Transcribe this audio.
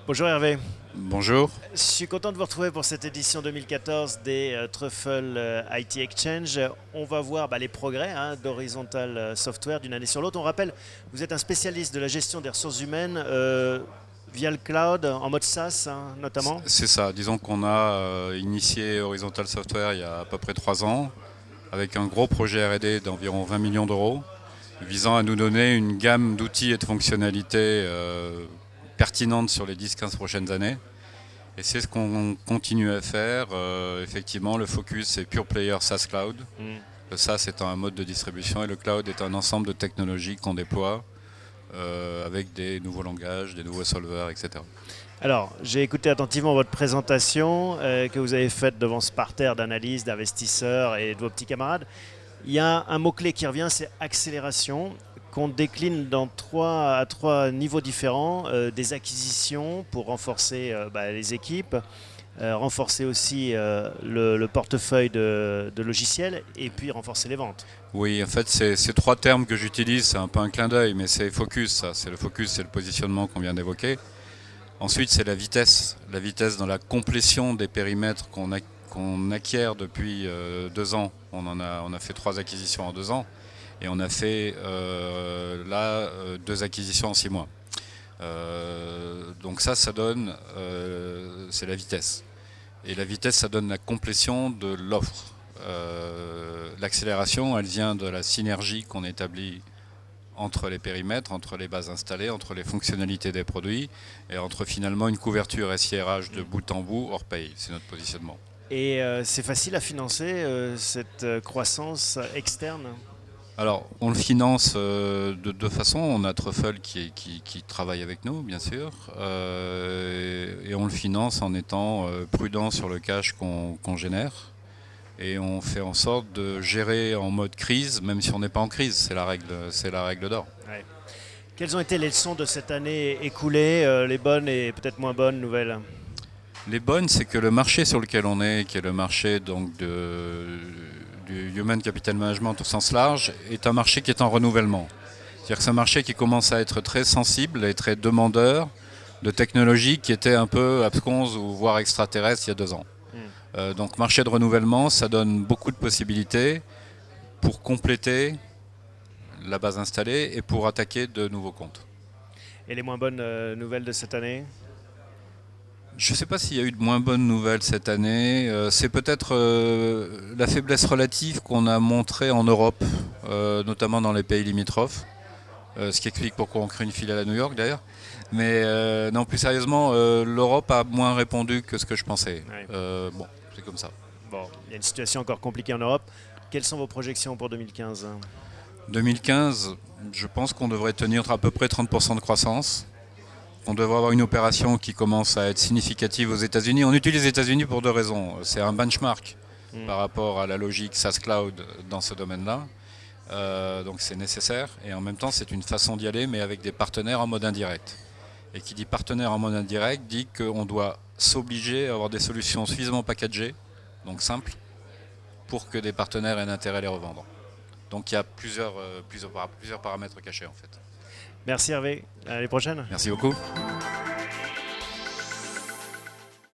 Bonjour Hervé, Bonjour. je suis content de vous retrouver pour cette édition 2014 des Truffle IT Exchange. On va voir les progrès d'Horizontal Software d'une année sur l'autre. On rappelle, vous êtes un spécialiste de la gestion des ressources humaines via le cloud, en mode SaaS notamment. C'est ça. Disons qu'on a initié Horizontal Software il y a à peu près 3 ans avec un gros projet R&D d'environ 20 millions d'euros visant à nous donner une gamme d'outils et de fonctionnalités pertinentes sur les 10-15 prochaines années. Et c'est ce qu'on continue à faire. Effectivement, le focus est Pure Player SaaS Cloud. Hmm. Le SaaS étant un mode de distribution et le cloud est un ensemble de technologies qu'on déploie avec des nouveaux langages, des nouveaux solvers, etc. Alors, j'ai écouté attentivement votre présentation que vous avez faite devant ce parterre d'analystes, d'investisseurs et de vos petits camarades. Il y a un mot-clé qui revient, c'est accélération, qu'on décline à trois niveaux différents. Des acquisitions pour renforcer les équipes, renforcer aussi le portefeuille de logiciels et puis renforcer les ventes. Oui, en fait, ces trois termes que j'utilise, c'est un peu un clin d'œil, mais c'est focus, ça. C'est le focus, c'est le positionnement qu'on vient d'évoquer. Ensuite, c'est la vitesse dans la complétion des périmètres qu'on acquiert depuis 2 ans. On a fait 3 acquisitions en 2 ans et on a fait 2 acquisitions en 6 mois. Donc ça donne, c'est la vitesse. Et la vitesse, ça donne la complétion de l'offre. L'accélération, elle vient de la synergie qu'on établit entre les périmètres, entre les bases installées, entre les fonctionnalités des produits et entre finalement une couverture SIRH de bout en bout hors paye. C'est notre positionnement. Et c'est facile à financer cette croissance externe. Alors, on le finance de deux façons. On a Truffle qui travaille avec nous, bien sûr, et on le finance en étant prudent sur le cash qu'on génère. Et on fait en sorte de gérer en mode crise, même si on n'est pas en crise. C'est la règle d'or. Ouais. Quelles ont été les leçons de cette année écoulée, les bonnes et peut-être moins bonnes nouvelles? Les bonnes, c'est que le marché sur lequel on est, qui est le marché donc du Human Capital Management au sens large, est un marché qui est en renouvellement. C'est-à-dire que c'est un marché qui commence à être très sensible et très demandeur de technologies qui étaient un peu absconses ou voire extraterrestres il y a 2 ans. Donc marché de renouvellement, ça donne beaucoup de possibilités pour compléter la base installée et pour attaquer de nouveaux comptes. Et les moins bonnes nouvelles de cette année? Je ne sais pas s'il y a eu de moins bonnes nouvelles cette année. C'est peut-être la faiblesse relative qu'on a montrée en Europe, notamment dans les pays limitrophes. Ce qui explique pourquoi on crée une filiale à New York d'ailleurs. Mais non, plus sérieusement, l'Europe a moins répondu que ce que je pensais. Ouais. Bon, c'est comme ça. Bon, il y a une situation encore compliquée en Europe. Quelles sont vos projections pour 2015? 2015, je pense qu'on devrait tenir à peu près 30% de croissance. On devrait avoir une opération qui commence à être significative aux États-Unis. On utilise les États-Unis pour 2 raisons. C'est un benchmark par rapport à la logique SaaS Cloud dans ce domaine-là. Donc c'est nécessaire. Et en même temps, c'est une façon d'y aller, mais avec des partenaires en mode indirect. Et qui dit partenaire en mode indirect dit qu'on doit s'obliger à avoir des solutions suffisamment packagées, donc simples, pour que des partenaires aient intérêt à les revendre. Donc il y a plusieurs paramètres cachés en fait. Merci Hervé, à l'année prochaine. Merci beaucoup.